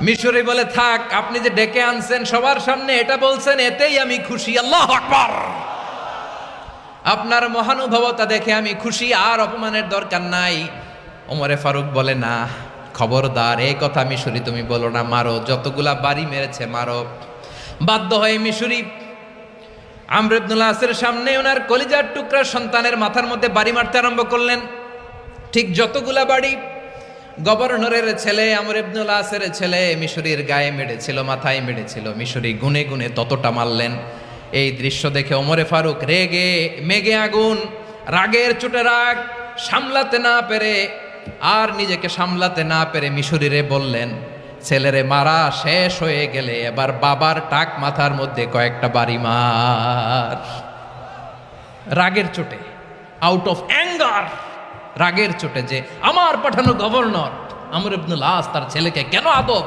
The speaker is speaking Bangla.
মিশরি বলে, থাক, আপনি যে ডেকে আনছেন সবার সামনে এটা বলছেন, এতেই আমি খুশি। আল্লাহু আকবার। আপনার মহানুভবতা দেখে আমি খুশি, আর অপমানের দরকার নাই। ওমরে ফারুক বলে, না, খবরদার, এই কথা মিশরি তুমি বলো না, মারো, যতগুলা বাড়ি মেরেছে মারো। বাধ্য হয়ে মিশরি আমর ইবনুল আসের সামনে ওনার কলিজার টুকরা সন্তানের মাথার মধ্যে বাড়ি মারতে আরম্ভ করলেন। ঠিক যতগুলা বাড়ি গভর্নরের ছেলে আমর ইবনুল আসের ছেলে মিশরির গায়ে মেরেছিল, মাথায় মেরেছিল, মিশরি গুনে গুনে ততটা মারলেন। এই দৃশ্য দেখে ওমরে ফারুক রেগে মেগে আগুন, রাগের চোটে রাগ সামলাতে না পেরে, আর নিজেকে সামলাতে না পেরে মিশরিরে বললেন, ছেলেরে মারা শেষ হয়ে গেলে এবার বাবার টাক মাথার মধ্যে কয়েকটা বাড়ি মার। রাগের চোটে, আউট অফ অ্যাঙ্গার, রাগের চোটে যে আমার পাঠানো গভর্নর আমর ইবনুল আস তার ছেলেকে কেন আদব